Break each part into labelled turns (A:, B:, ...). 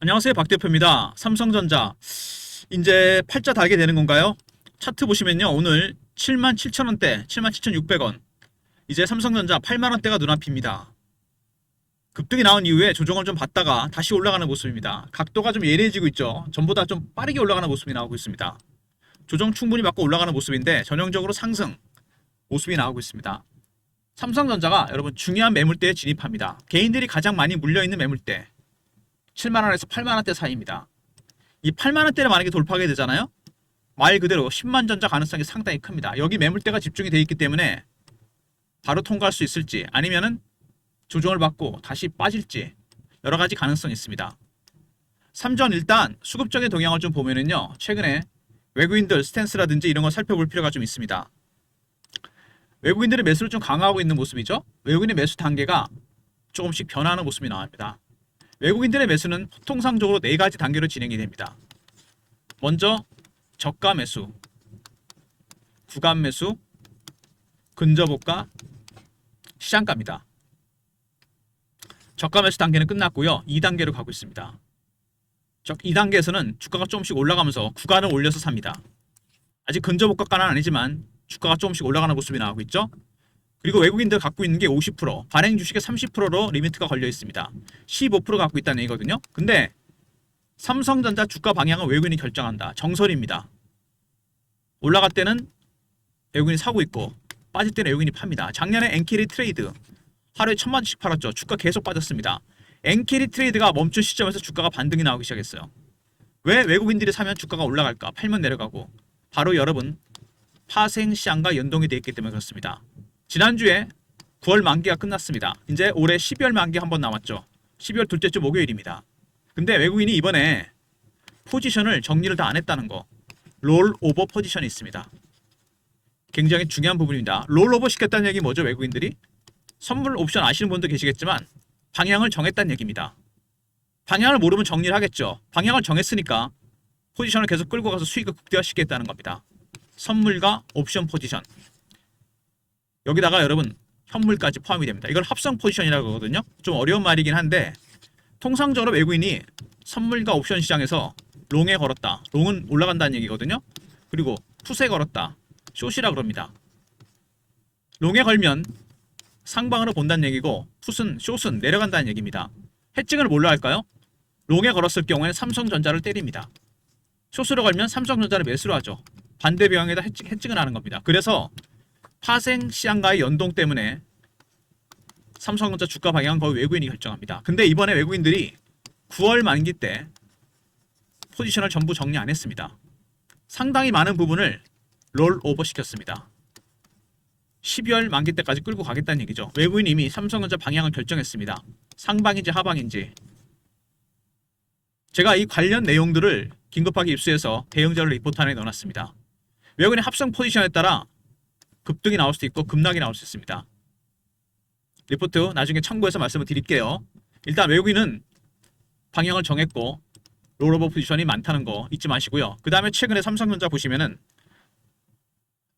A: 안녕하세요, 박 대표입니다. 삼성전자 이제 팔자 달게 되는 건가요? 차트 보시면요, 오늘 77,000원대, 77,600원. 이제 삼성전자 8만원대가 눈앞입니다. 급등이 나온 이후에 조정을 좀 받다가 다시 올라가는 모습입니다. 각도가 좀 예리해지고 있죠. 전보다 좀 빠르게 올라가는 모습이 나오고 있습니다. 조정 충분히 받고 올라가는 모습인데 전형적으로 상승 모습이 나오고 있습니다. 삼성전자가 여러분 중요한 매물대에 진입합니다. 개인들이 가장 많이 물려있는 매물대 7만원에서 8만원대 사이입니다. 이 8만원대를 만약에 돌파하게 되잖아요, 말 그대로 10만 전자 가능성이 상당히 큽니다. 여기 매물대가 집중이 되어 있기 때문에 바로 통과할 수 있을지, 아니면은 조정을 받고 다시 빠질지 여러 가지 가능성이 있습니다. 삼전 일단 수급적인 동향을 좀 보면은요, 최근에 외국인들 스탠스라든지 이런 걸 살펴볼 필요가 좀 있습니다. 외국인들의 매수를 좀 강화하고 있는 모습이죠. 외국인의 매수 단계가 조금씩 변화하는 모습이 나옵니다. 외국인들의 매수는 통상적으로 4가지 단계로 진행이 됩니다. 먼저 저가 매수, 구간 매수, 근저보가, 시장가입니다. 저가 매수 단계는 끝났고요. 2단계로 가고 있습니다. 2단계에서는 주가가 조금씩 올라가면서 구간을 올려서 삽니다. 아직 근저보가가는 아니지만 주가가 조금씩 올라가는 모습이 나오고 있죠. 그리고 외국인들 갖고 있는 게 50%, 발행 주식의 30%로 리미트가 걸려 있습니다. 15% 갖고 있다는 얘기거든요. 근데 삼성전자 주가 방향은 외국인이 결정한다. 정설입니다. 올라갈 때는 외국인이 사고 있고 빠질 때는 외국인이 팝니다. 작년에 엔캐리 트레이드 하루에 1,000만 주씩 팔았죠. 주가 계속 빠졌습니다. 엔캐리 트레이드가 멈춘 시점에서 주가가 반등이 나오기 시작했어요. 왜 외국인들이 사면 주가가 올라갈까? 팔면 내려가고. 바로 여러분, 파생 시장과 연동이 되어 있기 때문에 그렇습니다. 지난주에 9월 만기가 끝났습니다. 이제 올해 12월 만기 한번 남았죠. 12월 둘째 주 목요일입니다. 근데 외국인이 이번에 포지션을 정리를 다 안 했다는 거, 롤오버 포지션이 있습니다. 굉장히 중요한 부분입니다. 롤오버 시켰다는 얘기 뭐죠? 외국인들이 선물 옵션 아시는 분도 계시겠지만 방향을 정했다는 얘기입니다. 방향을 모르면 정리를 하겠죠. 방향을 정했으니까 포지션을 계속 끌고 가서 수익을 극대화시키겠다는 겁니다. 선물과 옵션 포지션, 여기다가 여러분 현물까지 포함이 됩니다. 이걸 합성 포지션이라고 하거든요. 좀 어려운 말이긴 한데 통상적으로 외국인이 선물과 옵션 시장에서 롱에 걸었다, 롱은 올라간다는 얘기거든요. 그리고 풋에 걸었다, 숏이라 그럽니다. 롱에 걸면 상방으로 본다는 얘기고 숏은 내려간다는 얘기입니다. 해칭을 뭘로 할까요? 롱에 걸었을 경우에는 삼성전자를 때립니다. 숏으로 걸면 삼성전자를 매수로 하죠. 반대 방향에다 해칭을 하는 겁니다. 그래서 파생 시장과의 연동 때문에 삼성전자 주가 방향은 거의 외국인이 결정합니다. 근데 이번에 외국인들이 9월 만기 때 포지션을 전부 정리 안 했습니다. 상당히 많은 부분을 롤오버 시켰습니다. 12월 만기 때까지 끌고 가겠다는 얘기죠. 외국인이 이미 삼성전자 방향을 결정했습니다. 상방인지 하방인지. 제가 이 관련 내용들을 긴급하게 입수해서 대응 자료 리포트 안에 넣어놨습니다. 외국인의 합성 포지션에 따라 급등이 나올 수도 있고 급락이 나올 수 있습니다. 리포트 나중에 참고해서 말씀을 드릴게요. 일단 외국인은 방향을 정했고 롤오버 포지션이 많다는 거 잊지 마시고요. 그 다음에 최근에 삼성전자 보시면은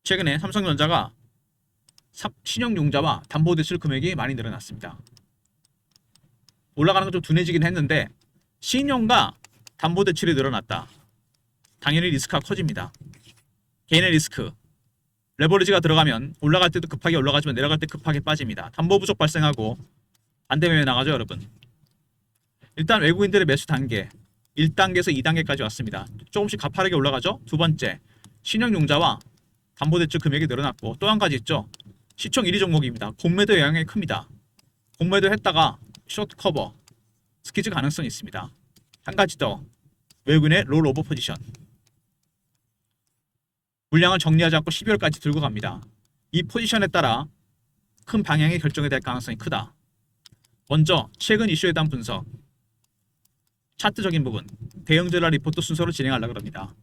A: 최근에 삼성전자가 신용융자와 담보대출 금액이 많이 늘어났습니다. 올라가는 건 좀 둔해지긴 했는데 신용과 담보대출이 늘어났다. 당연히 리스크가 커집니다. 개인의 리스크, 레버리지가 들어가면 올라갈 때도 급하게 올라가지만 내려갈 때 급하게 빠집니다. 담보 부족 발생하고 반대매매 나가죠, 여러분. 일단 외국인들의 매수 단계 1단계에서 2단계까지 왔습니다. 조금씩 가파르게 올라가죠. 두 번째, 신용융자와 담보대출 금액이 늘어났고 또 한 가지 있죠. 시총 1위 종목입니다. 공매도 영향이 큽니다. 공매도 했다가 숏 커버, 스키즈 가능성이 있습니다. 한 가지 더, 외국인의 롤오버 포지션. 물량을 정리하지 않고 12월까지 들고 갑니다. 이 포지션에 따라 큰 방향이 결정이 될 가능성이 크다. 먼저 최근 이슈에 대한 분석, 차트적인 부분, 대응 전략 리포트 순서로 진행하려고 합니다.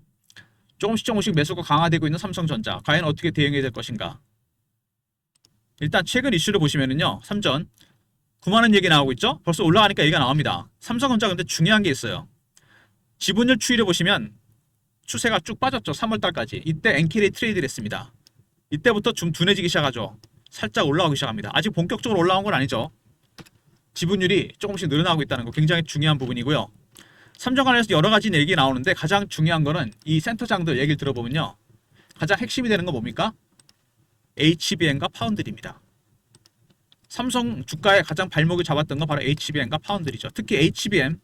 A: 조금씩 매수가 강화되고 있는 삼성전자, 과연 어떻게 대응해야 될 것인가. 일단 최근 이슈를 보시면은요, 삼전 9만원 얘기 나오고 있죠. 벌써 올라가니까 얘기가 나옵니다. 삼성전자 근데 중요한 게 있어요. 지분율 추이를 보시면 추세가 쭉 빠졌죠. 3월달까지. 이때 엔캐리 트레이드를 했습니다. 이때부터 좀 둔해지기 시작하죠. 살짝 올라가기 시작합니다. 아직 본격적으로 올라온 건 아니죠. 지분율이 조금씩 늘어나고 있다는 거 굉장히 중요한 부분이고요. 삼성간에서 여러 가지 얘기 나오는데 가장 중요한 거는 이 센터장들 얘기를 들어보면요. 가장 핵심이 되는 건 뭡니까? HBM과 파운드리입니다. 삼성 주가의 가장 발목을 잡았던 건 바로 HBM과 파운드리죠. 특히 HBM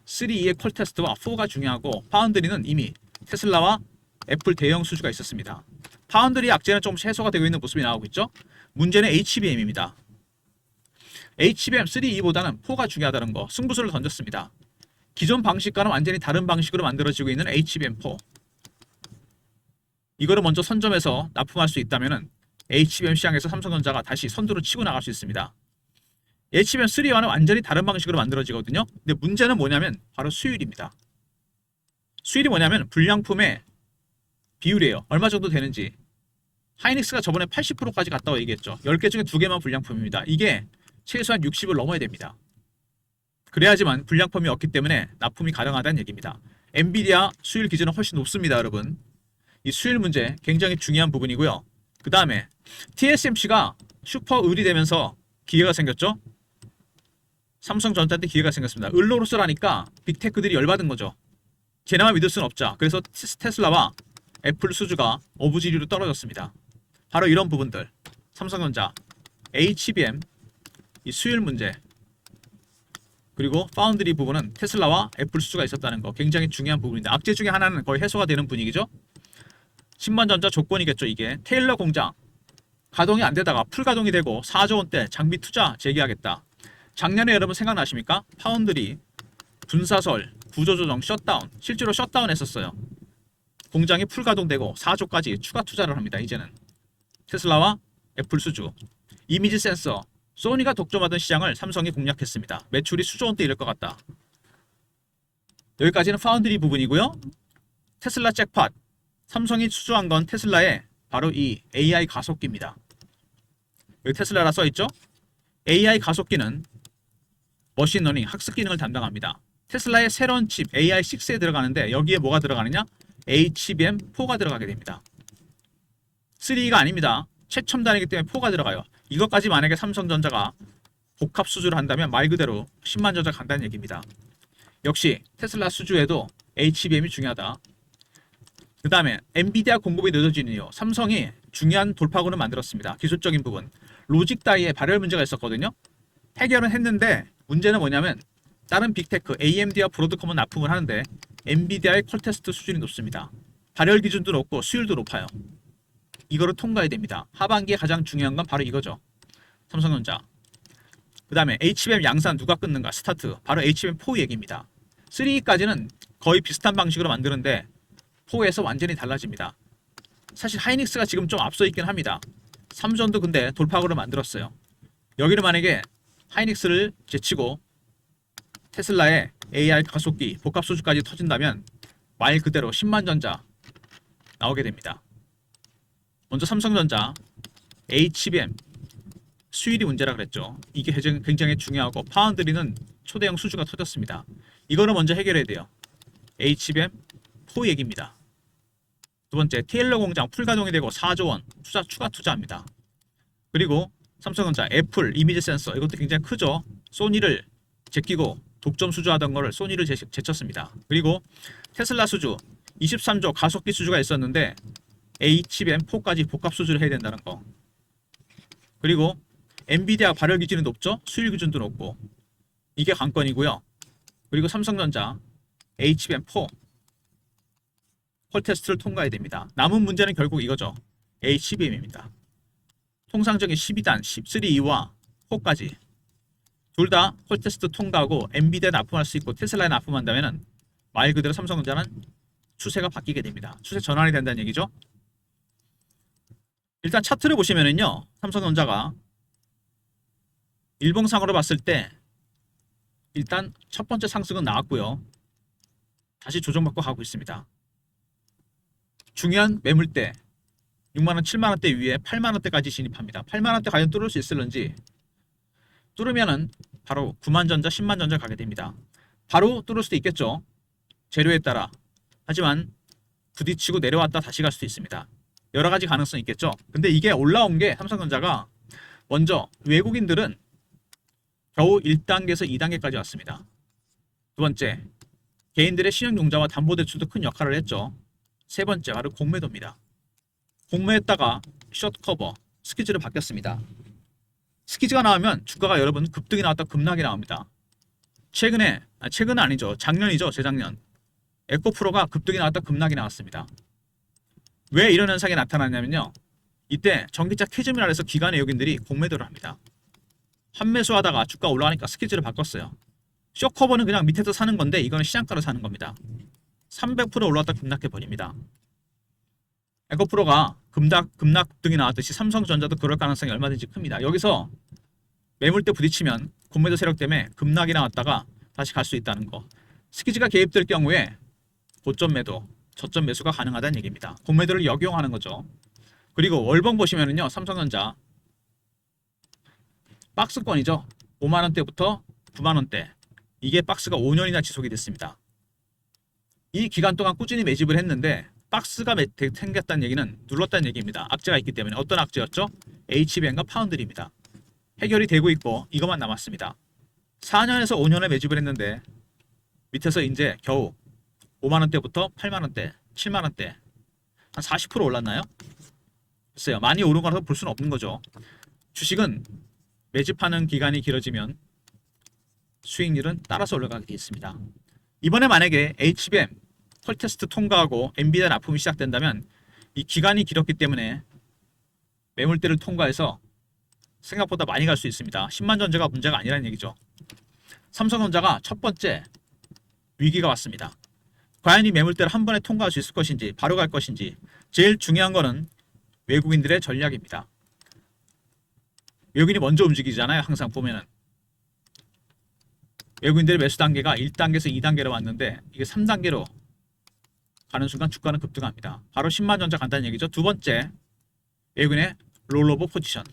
A: 3E의 퀄 테스트와 4가 중요하고 파운드리는 이미 테슬라와 애플 대형 수주가 있었습니다. 파운드리 악재는 조금씩 해소가 되고 있는 모습이 나오고 있죠. 문제는 HBM입니다. HBM 3E보다는 4가 중요하다는 거 승부수를 던졌습니다. 기존 방식과는 완전히 다른 방식으로 만들어지고 있는 HBM4. 이거를 먼저 선점해서 납품할 수 있다면 HBM 시장에서 삼성전자가 다시 선두를 치고 나갈 수 있습니다. HBM3와는 완전히 다른 방식으로 만들어지거든요. 근데 문제는 뭐냐면 바로 수율입니다. 수율이 뭐냐면 불량품의 비율이에요. 얼마 정도 되는지. 하이닉스가 저번에 80%까지 갔다고 얘기했죠. 10개 중에 2개만 불량품입니다. 이게 최소한 60을 넘어야 됩니다. 그래야지만 불량품이 없기 때문에 납품이 가능하다는 얘기입니다. 엔비디아 수율 기준은 훨씬 높습니다, 여러분. 이 수율 문제 굉장히 중요한 부분이고요. 그 다음에 TSMC가 슈퍼 을이 되면서 기회가 생겼죠. 삼성전자한테 기회가 생겼습니다. 을로로서라니까 빅테크들이 열받은 거죠. 쟤네만 믿을 수는 없자. 그래서 테슬라와 애플 수주가 어부지리로 떨어졌습니다. 바로 이런 부분들. 삼성전자, HBM, 이 수율 문제, 그리고 파운드리 부분은 테슬라와 애플 수주가 있었다는 거 굉장히 중요한 부분입니다. 악재 중에 하나는 거의 해소가 되는 분위기죠. 신만전자 조건이겠죠. 이게 테일러 공장 가동이 안 되다가 풀가동이 되고 4조 원대 장비 투자 재개하겠다. 작년에 여러분 생각나십니까? 파운드리 분사설 구조조정 셧다운 실제로 셧다운 했었어요. 공장이 풀가동되고 4조까지 추가 투자를 합니다. 이제는 테슬라와 애플 수주. 이미지 센서 소니가 독점하던 시장을 삼성이 공략했습니다. 매출이 수조 원대 이를 것 같다. 여기까지는 파운드리 부분이고요. 테슬라 잭팟. 삼성이 수주한 건 테슬라의 바로 이 AI 가속기입니다. 여기 테슬라라 써있죠? AI 가속기는 머신러닝 학습 기능을 담당합니다. 테슬라의 새로운 칩 AI6에 들어가는데 여기에 뭐가 들어가느냐? HBM4가 들어가게 됩니다. 3가 아닙니다. 최첨단이기 때문에 4가 들어가요. 이것까지 만약에 삼성전자가 복합 수주를 한다면 말 그대로 10만 전자 간다는 얘기입니다. 역시 테슬라 수주에도 HBM이 중요하다. 그 다음에 엔비디아 공급이 늦어지는 이유. 삼성이 중요한 돌파구를 만들었습니다. 기술적인 부분. 로직 다이에 발열 문제가 있었거든요. 해결은 했는데 문제는 뭐냐면 다른 빅테크 AMD와 브로드컴은 납품을 하는데 엔비디아의 퀄 테스트 수준이 높습니다. 발열 기준도 높고 수율도 높아요. 이거를 통과해야 됩니다. 하반기에 가장 중요한 건 바로 이거죠. 삼성전자. 그 다음에 HBM 양산 누가 끊는가? 스타트. 바로 HBM4 얘기입니다. 3까지는 거의 비슷한 방식으로 만드는데 4에서 완전히 달라집니다. 사실 하이닉스가 지금 좀 앞서 있긴 합니다. 삼전도 근데 돌파구를 만들었어요. 여기를 만약에 하이닉스를 제치고 테슬라의 AI 가속기 복합 수주까지 터진다면 말 그대로 10만 전자 나오게 됩니다. 먼저 삼성전자 HBM 수율이 문제라 그랬죠. 이게 굉장히 중요하고 파운드리는 초대형 수주가 터졌습니다. 이거는 먼저 해결해야 돼요. HBM4 얘기입니다. 두 번째, 테일러 공장 풀가동이 되고 4조 원 추가 투자합니다. 그리고 삼성전자, 애플 이미지 센서 이것도 굉장히 크죠. 소니를 제끼고 독점 수주하던 거를 소니를 제쳤습니다. 그리고 테슬라 수주 23조 가속기 수주가 있었는데 HBM4까지 복합 수주를 해야 된다는 거. 그리고 엔비디아 발열 기준이 높죠. 수율 기준도 높고 이게 관건이고요. 그리고 삼성전자 HBM4 퀄 테스트를 통과해야 됩니다. 남은 문제는 결국 이거죠. HBM입니다. 통상적인 12단, 13E와 4까지 둘 다 퀄 테스트 통과하고 엔비디아에 납품할 수 있고 테슬라에 납품한다면 말 그대로 삼성전자는 추세가 바뀌게 됩니다. 추세 전환이 된다는 얘기죠. 일단 차트를 보시면은요. 삼성전자가 일봉상으로 봤을 때 일단 첫 번째 상승은 나왔고요. 다시 조정받고 가고 있습니다. 중요한 매물대 6만원, 7만원대 위에 8만원대까지 진입합니다. 8만원대 과연 뚫을 수 있을런지 뚫으면은 바로 9만전자, 10만전자 가게 됩니다. 바로 뚫을 수도 있겠죠. 재료에 따라. 하지만 부딪히고 내려왔다 다시 갈 수도 있습니다. 여러 가지 가능성이 있겠죠. 근데 이게 올라온 게 삼성전자가 먼저 외국인들은 겨우 1단계에서 2단계까지 왔습니다. 두 번째, 개인들의 신용융자와 담보대출도 큰 역할을 했죠. 세 번째 바로 공매도입니다. 공매했다가 숏커버 스키즈로 바뀌었습니다. 스키즈가 나오면 주가가 여러분 급등이 나왔다 급락이 나옵니다. 최근은 아니죠. 작년이죠. 재작년. 에코프로가 급등이 나왔다 급락이 나왔습니다. 왜 이런 현상이 나타났냐면요. 이때 전기차 캐즘이라 해서 기관 외국인들이 공매도를 합니다. 환매수하다가 주가 올라가니까 스키즈를 바꿨어요. 숏커버는 그냥 밑에서 사는 건데 이거는 시장가로 사는 겁니다. 300% 올라왔다 급락해버립니다. 에코프로가 급락 급등이 나왔듯이 삼성전자도 그럴 가능성이 얼마든지 큽니다. 여기서 매물대 부딪히면 공매도 세력 때문에 급락이 나왔다가 다시 갈 수 있다는 거. 스키즈가 개입될 경우에 고점 매도, 저점 매수가 가능하다는 얘기입니다. 공매도를 역용하는 거죠. 그리고 월봉 보시면은요, 삼성전자 박스권이죠. 5만 원대부터 9만 원대. 이게 박스가 5년이나 지속이 됐습니다. 이 기간 동안 꾸준히 매집을 했는데 박스가 생겼다는 얘기는 눌렀다는 얘기입니다. 악재가 있기 때문에. 어떤 악재였죠? HBM과 파운드리입니다. 해결이 되고 있고 이것만 남았습니다. 4년에서 5년에 매집을 했는데 밑에서 이제 겨우 5만 원대부터 8만 원대, 7만 원대 한 40% 올랐나요? 글쎄요. 많이 오른 거라서 볼 수는 없는 거죠. 주식은 매집하는 기간이 길어지면 수익률은 따라서 올라가게 되어 있습니다. 이번에 만약에 HBM 퀄테스트 통과하고 엔비디아 납품이 시작된다면 이 기간이 길었기 때문에 매물대를 통과해서 생각보다 많이 갈 수 있습니다. 10만 전자가 문제가 아니라는 얘기죠. 삼성전자가 첫 번째 위기가 왔습니다. 과연 이 매물대를 한 번에 통과할 수 있을 것인지 바로 갈 것인지 제일 중요한 거는 외국인들의 전략입니다. 외국인이 먼저 움직이잖아요. 항상 보면은 외국인들의 매수 단계가 1단계에서 2단계로 왔는데 이게 3단계로 가는 순간 주가는 급등합니다. 바로 10만 전자 간다는 얘기죠. 두 번째, 외국인의 롤오버 포지션.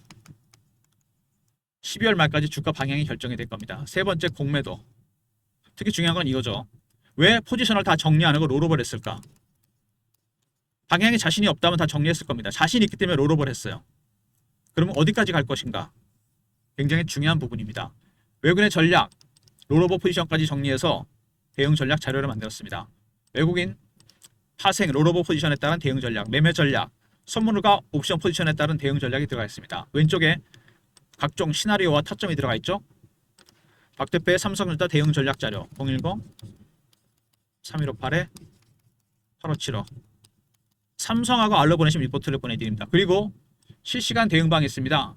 A: 12월 말까지 주가 방향이 결정이 될 겁니다. 세 번째, 공매도. 특히 중요한 건 이거죠. 왜 포지션을 다 정리 안 하고 롤오버를 했을까? 방향에 자신이 없다면 다 정리했을 겁니다. 자신이 있기 때문에 롤오버를 했어요. 그러면 어디까지 갈 것인가? 굉장히 중요한 부분입니다. 외국인의 전략, 롤오버 포지션까지 정리해서 대응 전략 자료를 만들었습니다. 외국인 파생 롤오버 포지션에 따른 대응 전략, 매매 전략, 선물과 옵션 포지션에 따른 대응 전략이 들어가 있습니다. 왼쪽에 각종 시나리오와 타점이 들어가 있죠. 박 대표의 삼성전자 대응 전략 자료 010-3158-8575 삼성하고 알로 보내시면 리포트를 보내드립니다. 그리고 실시간 대응방이 있습니다.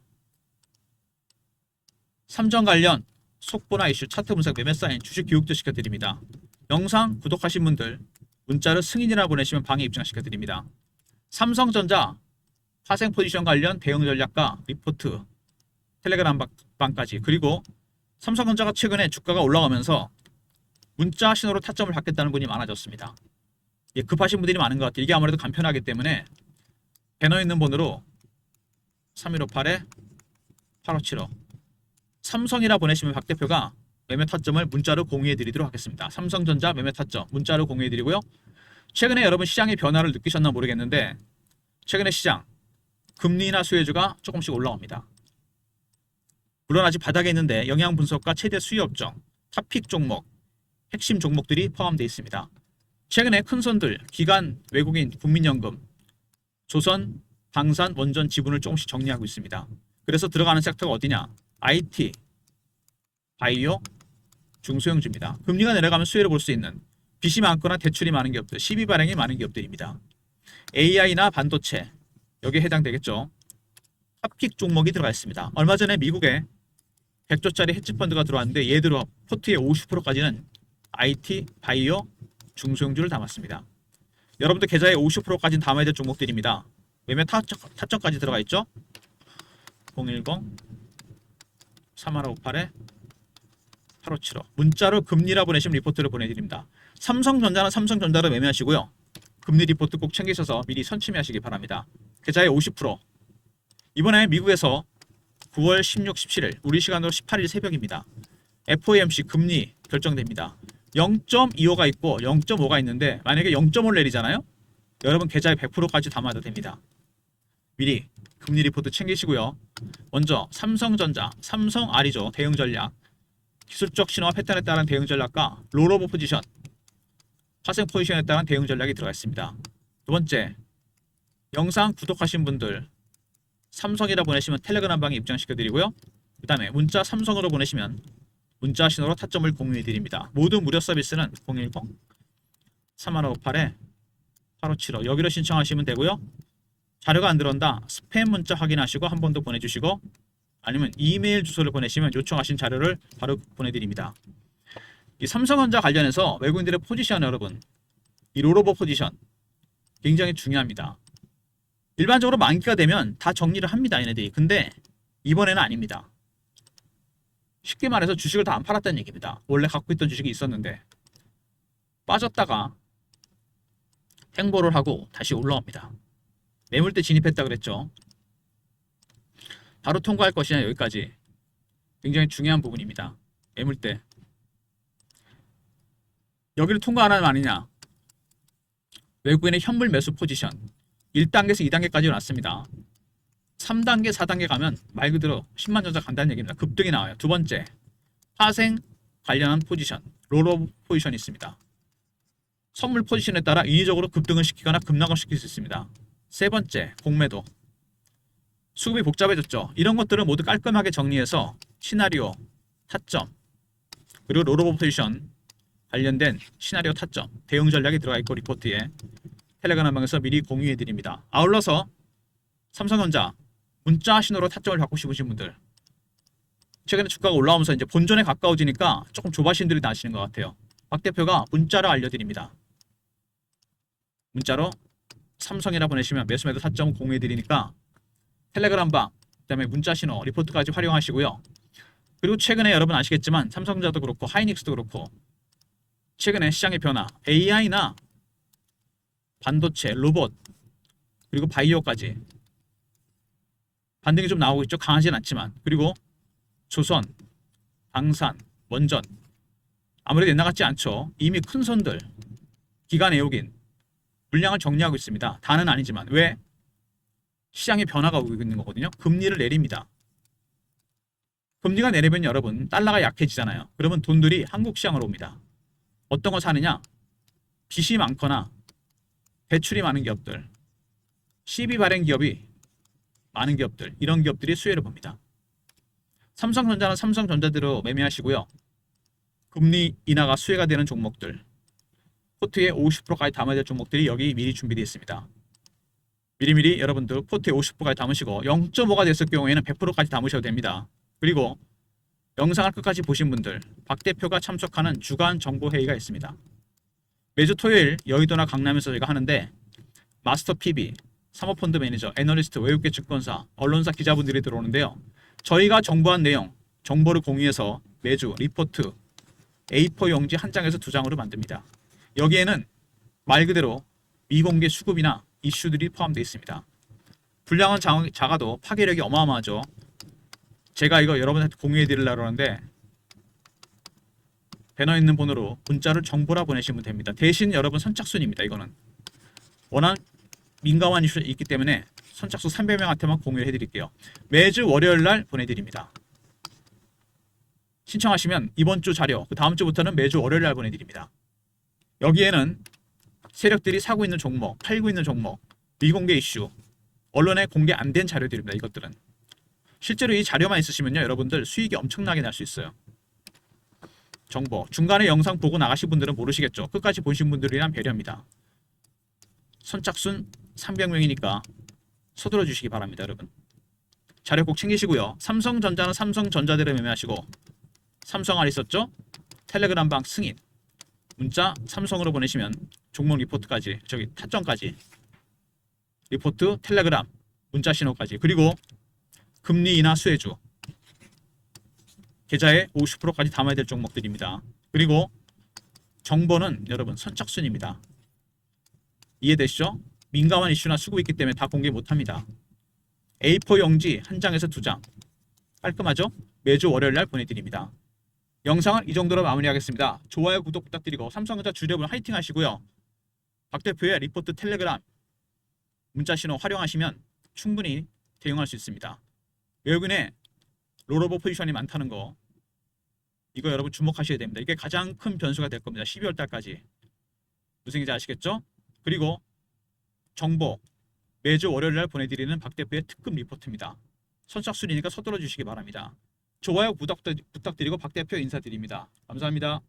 A: 삼성 관련 속보나 이슈, 차트 분석, 매매 사인, 주식 교육도 시켜드립니다. 영상 구독하신 분들 문자로 승인이라 보내시면 방에 입장시켜드립니다. 삼성전자 파생 포지션 관련 대응 전략과 리포트, 텔레그램 방까지. 그리고 삼성전자가 최근에 주가가 올라가면서 문자 신호로 타점을 받겠다는 분이 많아졌습니다. 예, 급하신 분들이 많은 것 같아요. 이게 아무래도 간편하기 때문에 배너 있는 번호로 3158-8575 삼성이라 보내시면 박 대표가 매매 타점을 문자로 공유해 드리도록 하겠습니다. 삼성전자 매매 타점 문자로 공유해 드리고요. 최근에 여러분 시장의 변화를 느끼셨나 모르겠는데 최근에 시장 금리나 수혜주가 조금씩 올라옵니다. 물론 아직 바닥에 있는데 영향 분석과 최대 수요 업종, 탑픽 종목, 핵심 종목들이 포함되어 있습니다. 최근에 큰 손들, 기관, 외국인, 국민연금, 조선, 방산, 원전 지분을 조금씩 정리하고 있습니다. 그래서 들어가는 섹터가 어디냐? IT, 바이오, 중소형주입니다. 금리가 내려가면 수혜를 볼 수 있는 빚이 많거나 대출이 많은 기업들, 시비 발행이 많은 기업들입니다. AI나 반도체, 여기에 해당되겠죠. 탑픽 종목이 들어가 있습니다. 얼마 전에 미국에 100조짜리 헤지펀드가 들어왔는데 얘들어 포트의 50%까지는 IT, 바이오, 중소형주를 담았습니다. 여러분들 계좌에 50%까지는 담아야 될 종목들입니다. 매매 타점까지 들어가 있죠. 010-3158-8575 문자로 금리라 보내시면 리포트를 보내드립니다. 삼성전자는 삼성전자로 매매하시고요. 금리 리포트 꼭 챙기셔서 미리 선침해하시기 바랍니다. 계좌에 50%. 이번에 미국에서 9월 16, 17일 우리 시간으로 18일 새벽입니다. FOMC 금리 결정됩니다. 0.25가 있고 0.5가 있는데 만약에 0.5를 내리잖아요. 여러분 계좌에 100%까지 담아도 됩니다. 미리 금리 리포트 챙기시고요. 먼저 삼성전자, 삼성 R이죠. 대응 전략, 기술적 신호와 패턴에 따른 대응 전략과 롤오버 포지션, 파생 포지션에 따른 대응 전략이 들어가 있습니다. 두 번째, 영상 구독하신 분들 삼성이라 보내시면 텔레그램 방에 입장시켜 드리고요. 그 다음에 문자 삼성으로 보내시면 문자 신호로 타점을 공유해 드립니다. 모든 무료 서비스는 010-3158-8575 여기로 신청하시면 되고요. 자료가 안 들어온다, 스팸 문자 확인하시고 한 번 더 보내주시고, 아니면 이메일 주소를 보내시면 요청하신 자료를 바로 보내드립니다. 이 삼성전자 관련해서 외국인들의 포지션, 여러분, 이 롤오버 포지션 굉장히 중요합니다. 일반적으로 만기가 되면 다 정리를 합니다, 얘네들이. 근데 이번에는 아닙니다. 쉽게 말해서 주식을 다 안 팔았다는 얘기입니다. 원래 갖고 있던 주식이 있었는데 빠졌다가 행보를 하고 다시 올라옵니다. 매물대 진입했다 그랬죠. 바로 통과할 것이냐, 여기까지 굉장히 중요한 부분입니다. 매물대 여기를 통과 안 하는 아니냐. 외국인의 현물 매수 포지션 1단계에서 2단계까지 왔습니다. 3단계, 4단계 가면 말 그대로 10만 전자 간다는 얘기입니다. 급등이 나와요. 두 번째, 파생 관련한 포지션, 롤오버 포지션이 있습니다. 선물 포지션에 따라 인위적으로 급등을 시키거나 급락을 시킬 수 있습니다. 세 번째, 공매도. 수급이 복잡해졌죠. 이런 것들을 모두 깔끔하게 정리해서 시나리오, 타점, 그리고 롤오버 포지션 관련된 시나리오, 타점, 대응 전략이 들어가 있고 리포트에 텔레그램 방에서 미리 공유해 드립니다. 아울러서 삼성전자 문자 신호로 타점을 받고 싶으신 분들, 최근에 주가가 올라오면서 이제 본전에 가까워지니까 조금 조바심 들이 나시는 것 같아요. 박 대표가 문자로 알려드립니다. 문자로 삼성이라 보내시면 매수매도 타점 공유해 드리니까 텔레그램 방, 그다음에 문자 신호, 리포트까지 활용하시고요. 그리고 최근에 여러분 아시겠지만 삼성전자도 그렇고 하이닉스도 그렇고 최근에 시장의 변화, AI나 반도체, 로봇, 그리고 바이오까지 반등이 좀 나오고 있죠. 강하진 않지만. 그리고 조선, 방산, 원전, 아무래도 옛날 같지 않죠. 이미 큰 손들, 기관 애용인 물량을 정리하고 있습니다. 다는 아니지만. 왜? 시장의 변화가 오고 있는 거거든요. 금리를 내립니다. 금리가 내리면 여러분 달러가 약해지잖아요. 그러면 돈들이 한국 시장으로 옵니다. 어떤 거 사느냐? 빚이 많거나 대출이 많은 기업들, CB 발행 기업이 많은 기업들, 이런 기업들이 수혜를 봅니다. 삼성전자는 삼성전자대로 매매하시고요. 금리 인하가 수혜가 되는 종목들, 포트에 50%까지 담아야 될 종목들이 여기 미리 준비되어 있습니다. 미리미리 여러분들 포트에 50%까지 담으시고 0.5가 됐을 경우에는 100%까지 담으셔도 됩니다. 그리고 영상을 끝까지 보신 분들, 박 대표가 참석하는 주간 정보회의가 있습니다. 매주 토요일 여의도나 강남에서 저희가 하는데 마스터 PB, 사모펀드 매니저, 애널리스트, 외국계 증권사, 언론사 기자분들이 들어오는데요. 저희가 정보한 내용, 정보를 공유해서 매주 리포트 A4 용지 한 장에서 두 장으로 만듭니다. 여기에는 말 그대로 미공개 수급이나 이슈들이 포함되어 있습니다. 분량은 작아도 파괴력이 어마어마하죠. 제가 이거 여러분한테 공유해 드리려고 하는데 배너 있는 번호로 문자를 정보라 보내시면 됩니다. 대신 여러분 선착순입니다. 이거는 워낙 민감한 이슈가 있기 때문에 선착순 300명한테만 공유해 드릴게요. 매주 월요일 날 보내드립니다. 신청하시면 이번 주 자료, 그 다음 주부터는 매주 월요일 날 보내드립니다. 여기에는 세력들이 사고 있는 종목, 팔고 있는 종목, 미공개 이슈, 언론에 공개 안 된 자료들입니다. 이것들은 실제로 이 자료만 있으시면요, 여러분들 수익이 엄청나게 날 수 있어요. 정보, 중간에 영상 보고 나가신 분들은 모르시겠죠. 끝까지 보신 분들이란 배려입니다. 선착순 300명이니까 서둘러 주시기 바랍니다. 여러분 자료 꼭 챙기시고요. 삼성전자는 삼성전자대로 매매하시고, 삼성알 있었죠? 텔레그램 방 승인, 문자 삼성으로 보내시면 종목 리포트까지, 저기 타점까지, 리포트, 텔레그램, 문자 신호까지, 그리고 금리 인하 수혜주, 계좌에 50%까지 담아야 될 종목들입니다. 그리고 정보는 여러분 선착순입니다. 이해되시죠? 민감한 이슈나 수급이 있기 때문에 다 공개 못합니다. A4 용지 한 장에서 두 장, 깔끔하죠? 매주 월요일 날 보내드립니다. 영상은 이 정도로 마무리하겠습니다. 좋아요, 구독 부탁드리고 삼성전자 주력은 화이팅 하시고요. 박 대표의 리포트, 텔레그램, 문자 신호 활용하시면 충분히 대응할 수 있습니다. 외국인의 롤오버 포지션이 많다는 거, 이거 여러분 주목하셔야 됩니다. 이게 가장 큰 변수가 될 겁니다. 12월 달까지. 무슨 얘기인지 아시겠죠? 그리고 정보 매주 월요일 날 보내드리는 박 대표의 특급 리포트입니다. 선착순이니까 서둘러 주시기 바랍니다. 좋아요 부탁드리고 박 대표 인사드립니다. 감사합니다.